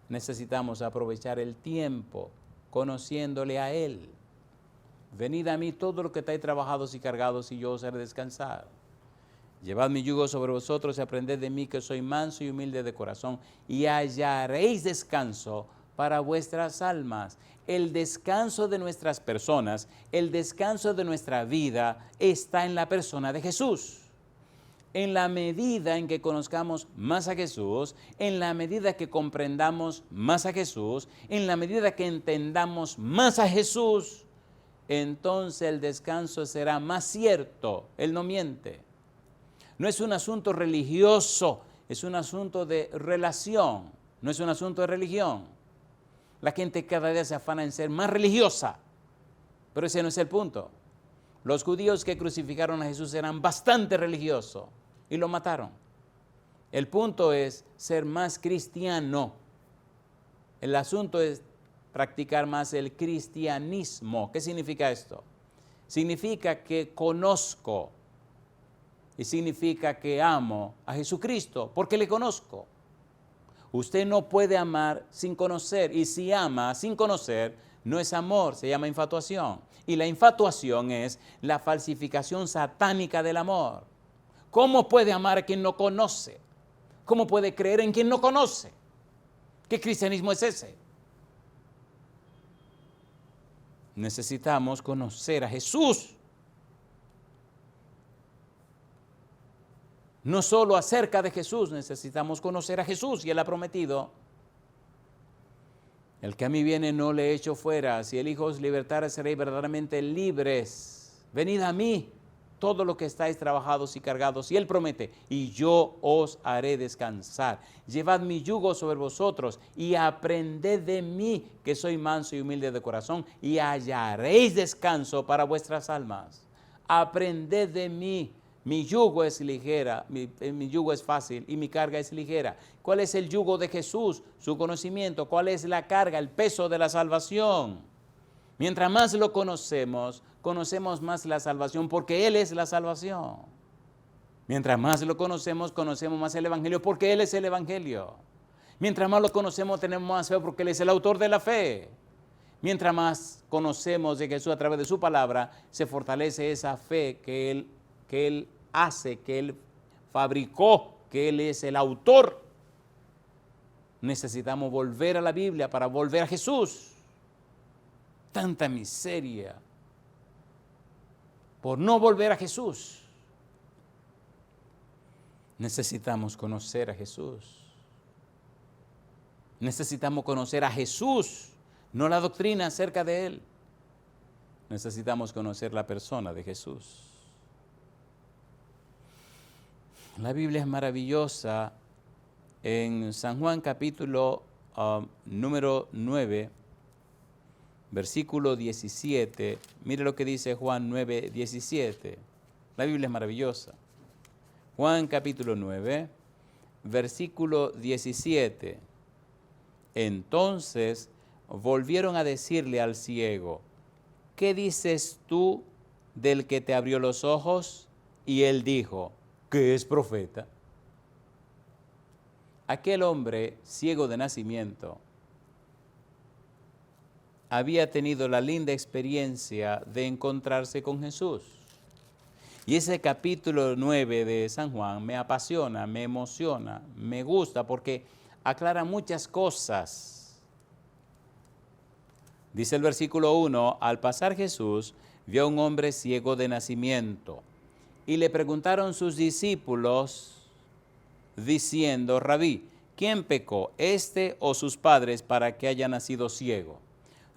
Necesitamos aprovechar el tiempo conociéndole a Él. Venid a mí todos los que estáis trabajados y cargados, y yo os haré descansar. Llevad mi yugo sobre vosotros y aprended de mí, que soy manso y humilde de corazón, y hallaréis descanso para vuestras almas. El descanso de nuestras personas, el descanso de nuestra vida está en la persona de Jesús. En la medida en que conozcamos más a Jesús, en la medida que comprendamos más a Jesús, en la medida que entendamos más a Jesús, entonces el descanso será más cierto. Él no miente. No es un asunto religioso, es un asunto de relación, no es un asunto de religión. La gente cada día se afana en ser más religiosa, pero ese no es el punto. Los judíos que crucificaron a Jesús eran bastante religiosos y lo mataron. El punto es ser más cristiano. El asunto es practicar más el cristianismo. ¿Qué significa esto? Significa que conozco y significa que amo a Jesucristo porque le conozco. Usted no puede amar sin conocer, y si ama sin conocer, no es amor, se llama infatuación. Y la infatuación es la falsificación satánica del amor. ¿Cómo puede amar a quien no conoce? ¿Cómo puede creer en quien no conoce? ¿Qué cristianismo es ese? Necesitamos conocer a Jesús. No solo acerca de Jesús, necesitamos conocer a Jesús, y Él ha prometido: el que a mí viene no le echo fuera, si el Hijo os libertare seréis verdaderamente libres. Venid a mí, todos los que estáis trabajados y cargados, y Él promete, y yo os haré descansar. Llevad mi yugo sobre vosotros y aprended de mí, que soy manso y humilde de corazón, y hallaréis descanso para vuestras almas. Aprended de mí. Mi yugo es ligera, mi yugo es fácil y mi carga es ligera. ¿Cuál es el yugo de Jesús? Su conocimiento. ¿Cuál es la carga? El peso de la salvación. Mientras más lo conocemos, conocemos más la salvación, porque Él es la salvación. Mientras más lo conocemos, conocemos más el Evangelio, porque Él es el Evangelio. Mientras más lo conocemos, tenemos más fe, porque Él es el autor de la fe. Mientras más conocemos de Jesús a través de su palabra, se fortalece esa fe que Él hace, que Él fabricó, que Él es el autor. Necesitamos volver a la Biblia para volver a Jesús. Tanta miseria por no volver a Jesús. Necesitamos conocer a Jesús. Necesitamos conocer a Jesús, no la doctrina acerca de Él. Necesitamos conocer la persona de Jesús. La Biblia es maravillosa. En San Juan capítulo número 9, versículo 17, mire lo que dice Juan 9, 17. La Biblia es maravillosa. Juan capítulo 9, versículo 17. Entonces volvieron a decirle al ciego: ¿qué dices tú del que te abrió los ojos? Y él dijo: que es profeta. Aquel hombre ciego de nacimiento había tenido la linda experiencia de encontrarse con Jesús. Y ese capítulo 9 de San Juan me apasiona, me emociona, me gusta porque aclara muchas cosas. Dice el versículo 1, al pasar Jesús vio a un hombre ciego de nacimiento y le preguntaron sus discípulos diciendo, Rabí, ¿quién pecó, este o sus padres, para que haya nacido ciego?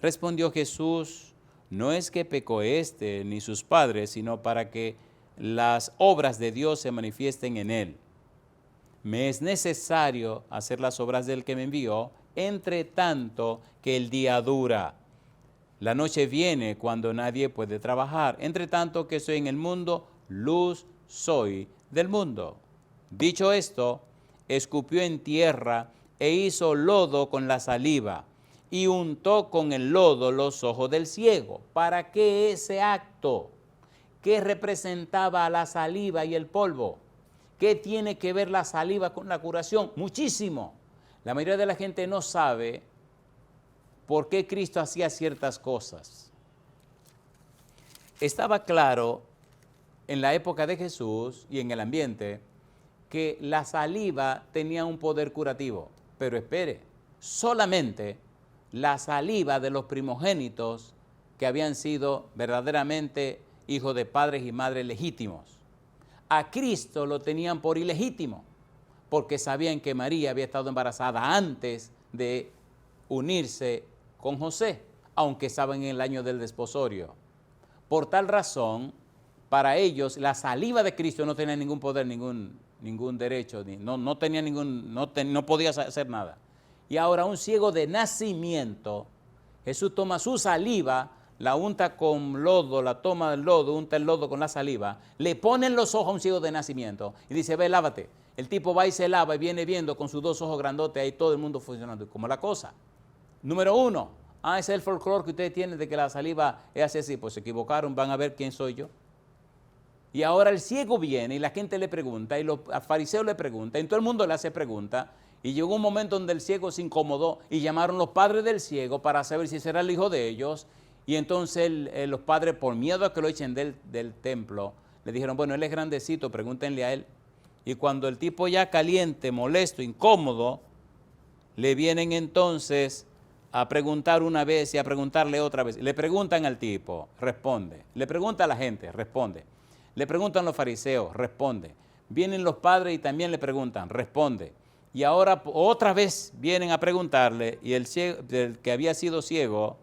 Respondió Jesús, no es que pecó este ni sus padres, sino para que las obras de Dios se manifiesten en él. Me es necesario hacer las obras del que me envió, entre tanto que el día dura. La noche viene cuando nadie puede trabajar, entre tanto que soy en el mundo, luz soy del mundo. Dicho esto, escupió en tierra e hizo lodo con la saliva y untó con el lodo los ojos del ciego. ¿Para qué ese acto? ¿Qué representaba la saliva y el polvo? ¿Qué tiene que ver la saliva con la curación? Muchísimo. La mayoría de la gente no sabe por qué Cristo hacía ciertas cosas. Estaba claro en la época de Jesús y en el ambiente que la saliva tenía un poder curativo. Pero espere, solamente la saliva de los primogénitos que habían sido verdaderamente hijos de padres y madres legítimos. A Cristo lo tenían por ilegítimo, porque sabían que María había estado embarazada antes de unirse con José, aunque estaban en el año del desposorio. Por tal razón, para ellos la saliva de Cristo no tenía ningún poder, ningún derecho, no podía hacer nada. Y ahora un ciego de nacimiento, Jesús toma su saliva, la unta con lodo, la toma del lodo, unta el lodo con la saliva, le pone en los ojos a un ciego de nacimiento y dice, ve, lávate. El tipo va y se lava y viene viendo con sus dos ojos grandotes ahí todo el mundo funcionando. ¿Cómo la cosa? Número 1, ese es el folclore que ustedes tienen de que la saliva es así. Pues se equivocaron, van a ver quién soy yo. Y ahora el ciego viene y la gente le pregunta y los fariseos le preguntan y todo el mundo le hace preguntas. Y llegó un momento donde el ciego se incomodó y llamaron los padres del ciego para saber si ese era el hijo de ellos. Y entonces los padres, por miedo a que lo echen del templo, le dijeron, bueno, él es grandecito, pregúntenle a él. Y cuando el tipo ya caliente, molesto, incómodo, le vienen entonces a preguntar una vez y a preguntarle otra vez. Le preguntan al tipo, responde. Le pregunta a la gente, responde. Le preguntan los fariseos, responde. Vienen los padres y también le preguntan, responde. Y ahora otra vez vienen a preguntarle y el que había sido ciego,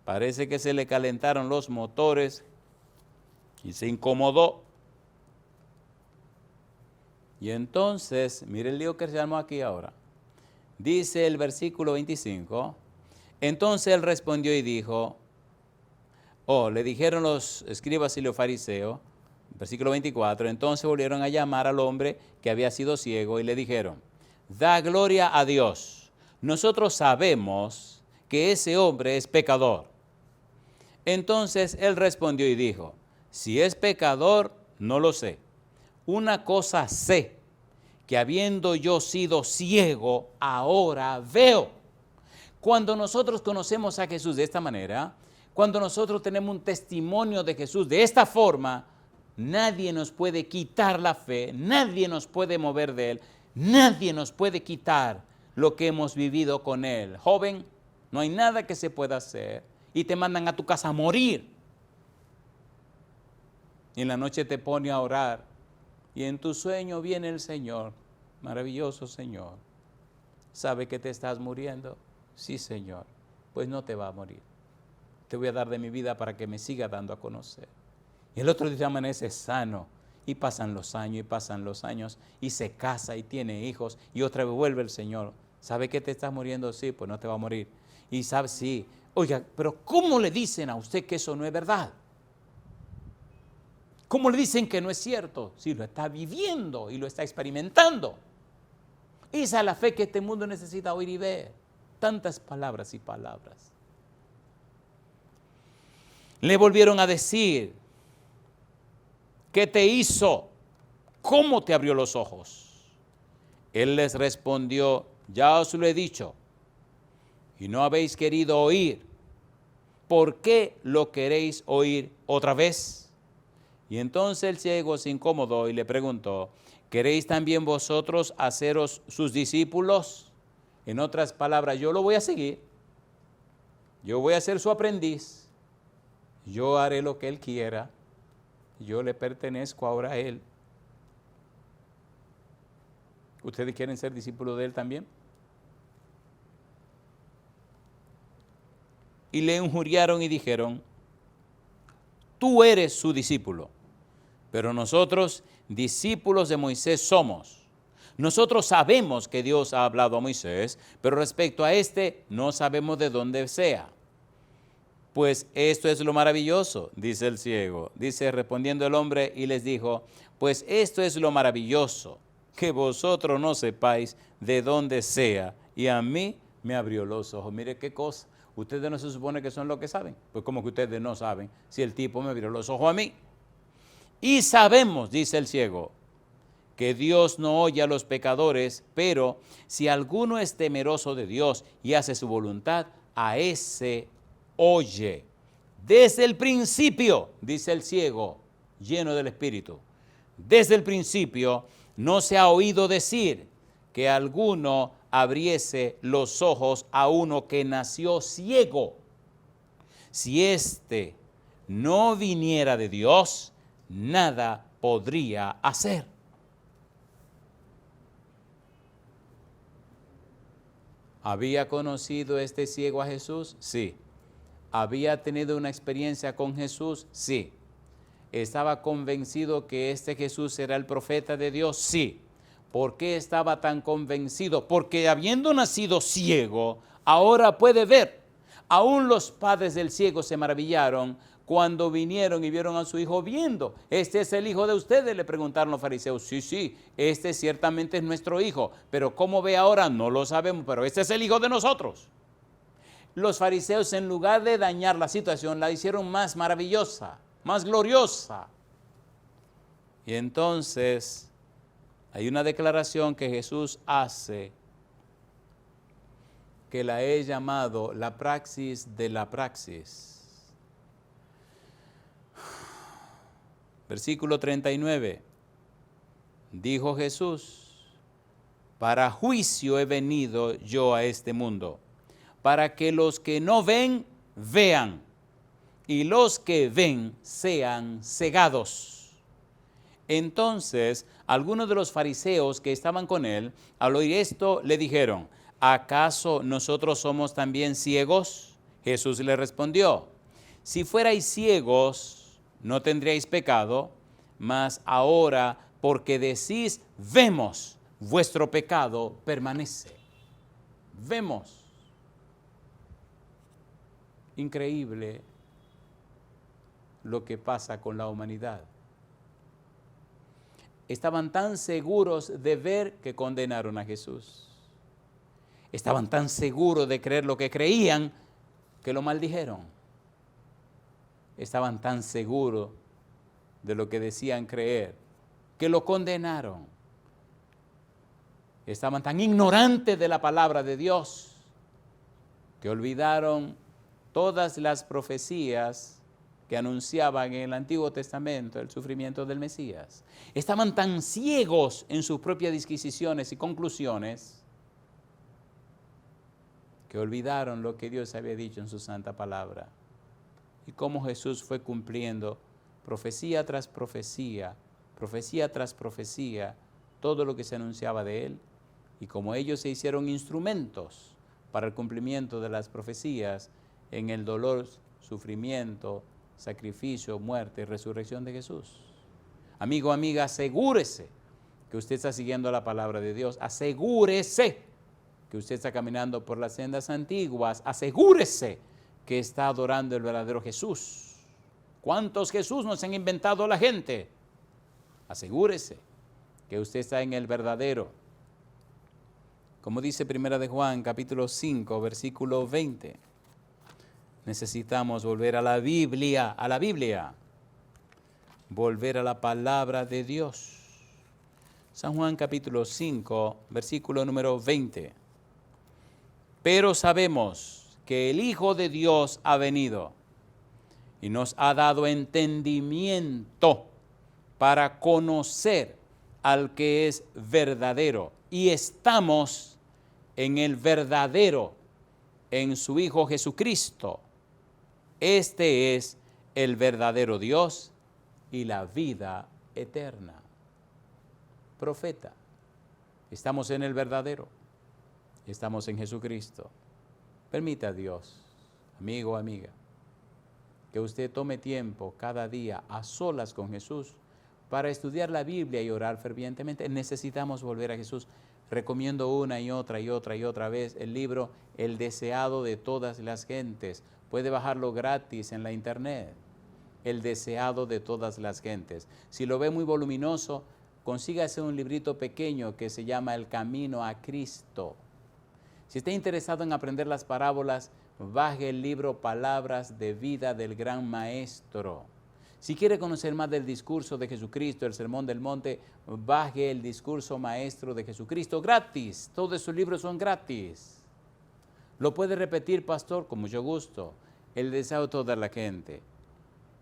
parece que se le calentaron los motores y se incomodó. Y entonces, mire el lío que se armó aquí ahora. Dice el versículo 25, entonces él respondió y dijo, le dijeron los escribas y los fariseos, versículo 24, entonces volvieron a llamar al hombre que había sido ciego y le dijeron, da gloria a Dios, nosotros sabemos que ese hombre es pecador. Entonces él respondió y dijo, si es pecador, no lo sé. Una cosa sé, que habiendo yo sido ciego, ahora veo. Cuando nosotros conocemos a Jesús de esta manera, cuando nosotros tenemos un testimonio de Jesús de esta forma, nadie nos puede quitar la fe, nadie nos puede mover de Él, nadie nos puede quitar lo que hemos vivido con Él. Joven, no hay nada que se pueda hacer y te mandan a tu casa a morir. Y en la noche te pone a orar y en tu sueño viene el Señor, maravilloso Señor. ¿Sabe que te estás muriendo? Sí, Señor, pues no te va a morir. Te voy a dar de mi vida para que me siga dando a conocer. Y el otro día amanece sano y pasan los años y se casa y tiene hijos y otra vez vuelve el Señor. ¿Sabe que te estás muriendo? Sí, pues no te va a morir. Y sabe, sí. Oiga, pero ¿cómo le dicen a usted que eso no es verdad? ¿Cómo le dicen que no es cierto? Si lo está viviendo y lo está experimentando. Esa es la fe que este mundo necesita oír y ver. Tantas palabras y palabras. Le volvieron a decir, ¿qué te hizo? ¿cómo te abrió los ojos? Él les respondió, ya os lo he dicho, y no habéis querido oír. ¿Por qué lo queréis oír otra vez? Y entonces el ciego se incomodó y le preguntó, ¿queréis también vosotros haceros sus discípulos? En otras palabras, yo lo voy a seguir, yo voy a ser su aprendiz, yo haré lo que él quiera, yo le pertenezco ahora a él. ¿Ustedes quieren ser discípulos de él también? Y le injuriaron y dijeron, tú eres su discípulo, pero nosotros discípulos de Moisés somos. Nosotros sabemos que Dios ha hablado a Moisés, pero respecto a este no sabemos de dónde sea. Pues esto es lo maravilloso, dice el ciego. Dice respondiendo el hombre y les dijo, pues esto es lo maravilloso, que vosotros no sepáis de dónde sea, y a mí me abrió los ojos. Mire qué cosa, ustedes no se supone que son los que saben, pues como que ustedes no saben si el tipo me abrió los ojos a mí. Y sabemos, dice el ciego, que Dios no oye a los pecadores, pero si alguno es temeroso de Dios y hace su voluntad, a ese oye. Desde el principio, dice el ciego, lleno del Espíritu, desde el principio no se ha oído decir que alguno abriese los ojos a uno que nació ciego. Si éste no viniera de Dios, nada podría hacer. ¿Había conocido este ciego a Jesús? Sí. ¿Había tenido una experiencia con Jesús? Sí. ¿Estaba convencido que este Jesús era el profeta de Dios? Sí. ¿Por qué estaba tan convencido? Porque habiendo nacido ciego, ahora puede ver. Aún los padres del ciego se maravillaron cuando vinieron y vieron a su hijo viendo. ¿Este es el hijo de ustedes?, le preguntaron los fariseos. Sí, este ciertamente es nuestro hijo, pero ¿cómo ve ahora? No lo sabemos, pero este es el hijo de nosotros. Los fariseos, en lugar de dañar la situación, la hicieron más maravillosa, más gloriosa. Y entonces hay una declaración que Jesús hace que la he llamado la praxis de la praxis. Versículo 39, dijo Jesús, para juicio he venido yo a este mundo, para que los que no ven, vean, y los que ven sean cegados. Entonces, algunos de los fariseos que estaban con él, al oír esto, le dijeron, ¿acaso nosotros somos también ciegos? Jesús le respondió, si fuerais ciegos, no tendríais pecado, mas ahora, porque decís, vemos, vuestro pecado permanece. Vemos. Increíble lo que pasa con la humanidad. Estaban tan seguros de ver que condenaron a Jesús. Estaban tan seguros de creer lo que creían que lo maldijeron. Estaban tan seguros de lo que decían creer que lo condenaron. Estaban tan ignorantes de la palabra de Dios que olvidaron todas las profecías que anunciaban en el Antiguo Testamento el sufrimiento del Mesías. Estaban tan ciegos en sus propias disquisiciones y conclusiones que olvidaron lo que Dios había dicho en su santa palabra y cómo Jesús fue cumpliendo profecía tras profecía, todo lo que se anunciaba de él, y como ellos se hicieron instrumentos para el cumplimiento de las profecías en el dolor, sufrimiento, sacrificio, muerte y resurrección de Jesús. Amigo, amiga, asegúrese que usted está siguiendo la palabra de Dios. Asegúrese que usted está caminando por las sendas antiguas. Asegúrese que está adorando el verdadero Jesús. ¿Cuántos Jesús nos han inventado la gente? Asegúrese que usted está en el verdadero. Como dice 1 de Juan, capítulo 5, versículo 20. Necesitamos volver a la Biblia, volver a la palabra de Dios. San Juan capítulo 5, versículo número 20. Pero sabemos que el Hijo de Dios ha venido y nos ha dado entendimiento para conocer al que es verdadero. Y estamos en el verdadero, en su Hijo Jesucristo. Este es el verdadero Dios y la vida eterna. Profeta, estamos en el verdadero, estamos en Jesucristo. Permita a Dios, amigo, amiga, que usted tome tiempo cada día a solas con Jesús para estudiar la Biblia y orar fervientemente. Necesitamos volver a Jesús. Recomiendo una y otra y otra y otra vez el libro El deseado de todas las gentes. Puede bajarlo gratis en la internet. El deseado de todas las gentes. Si lo ve muy voluminoso, consígase un librito pequeño que se llama El Camino a Cristo. Si está interesado en aprender las parábolas, baje el libro Palabras de Vida del Gran Maestro. Si quiere conocer más del discurso de Jesucristo, el Sermón del Monte, baje el discurso maestro de Jesucristo gratis. Todos esos libros son gratis. Lo puede repetir, pastor, con mucho gusto. El deseo de toda la gente.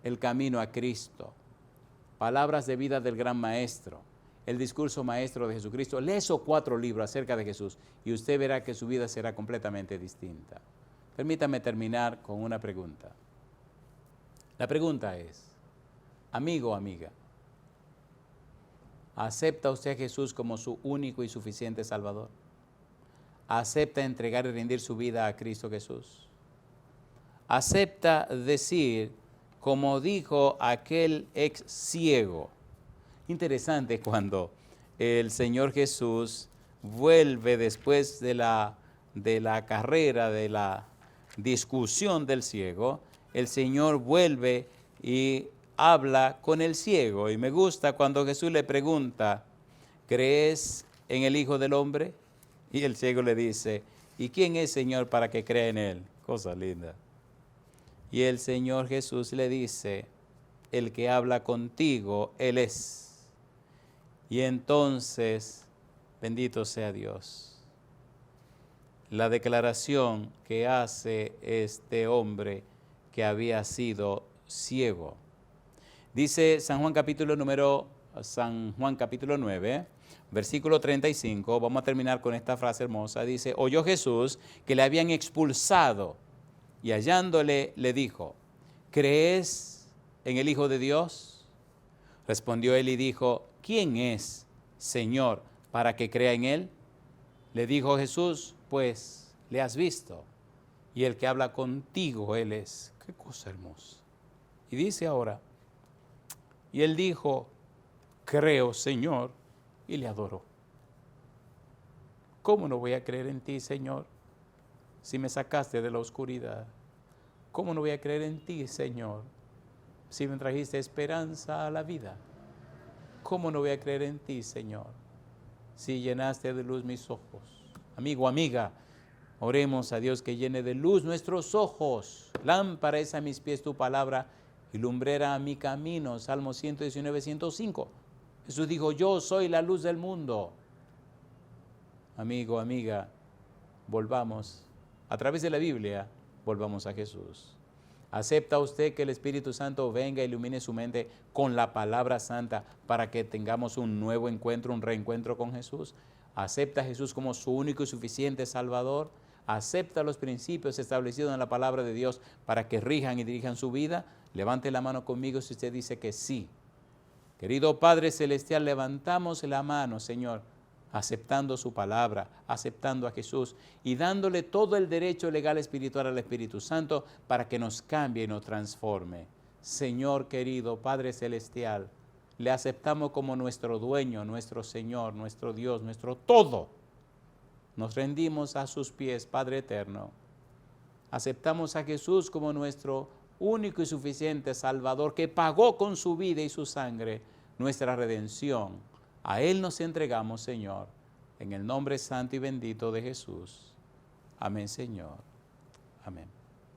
El camino a Cristo. Palabras de vida del gran maestro. El discurso maestro de Jesucristo. Lee esos 4 libros acerca de Jesús y usted verá que su vida será completamente distinta. Permítame terminar con una pregunta. La pregunta es, amigo o amiga, ¿acepta usted a Jesús como su único y suficiente Salvador? ¿Acepta entregar y rendir su vida a Cristo Jesús? ¿Acepta decir, como dijo aquel ex ciego? Interesante cuando el Señor Jesús vuelve después de la carrera, de la discusión del ciego, el Señor vuelve y habla con el ciego. Y me gusta cuando Jesús le pregunta, ¿crees en el Hijo del Hombre? Y el ciego le dice, ¿y quién es, Señor, para que crea en Él? Cosa linda. Y el Señor Jesús le dice, el que habla contigo, Él es. Y entonces, bendito sea Dios, la declaración que hace este hombre que había sido ciego. Dice San Juan capítulo 9, versículo 35, vamos a terminar con esta frase hermosa, dice, oyó Jesús que le habían expulsado y hallándole le dijo, ¿crees en el Hijo de Dios? Respondió él y dijo, ¿quién es, Señor, para que crea en Él? Le dijo Jesús, pues le has visto, y el que habla contigo Él es. Qué cosa hermosa. Y dice ahora, y él dijo, creo, Señor, y le adoró. ¿Cómo no voy a creer en ti, Señor, si me sacaste de la oscuridad? ¿Cómo no voy a creer en ti, Señor, si me trajiste esperanza a la vida? ¿Cómo no voy a creer en ti, Señor, si llenaste de luz mis ojos? Amigo, amiga, oremos a Dios que llene de luz nuestros ojos. Lámpara es a mis pies tu palabra y lumbrera a mi camino. Salmo 119, 105. Jesús dijo, yo soy la luz del mundo. Amigo, amiga, volvamos, a través de la Biblia, volvamos a Jesús. ¿Acepta usted que el Espíritu Santo venga e ilumine su mente con la palabra santa para que tengamos un nuevo encuentro, un reencuentro con Jesús? ¿Acepta a Jesús como su único y suficiente Salvador? ¿Acepta los principios establecidos en la palabra de Dios para que rijan y dirijan su vida? Levante la mano conmigo si usted dice que sí. Querido Padre Celestial, levantamos la mano, Señor, aceptando su palabra, aceptando a Jesús y dándole todo el derecho legal espiritual al Espíritu Santo para que nos cambie y nos transforme. Señor querido, Padre Celestial, le aceptamos como nuestro dueño, nuestro Señor, nuestro Dios, nuestro todo. Nos rendimos a sus pies, Padre eterno. Aceptamos a Jesús como nuestro único y suficiente Salvador que pagó con su vida y su sangre nuestra redención. A Él nos entregamos, Señor, en el nombre santo y bendito de Jesús. Amén, Señor. Amén.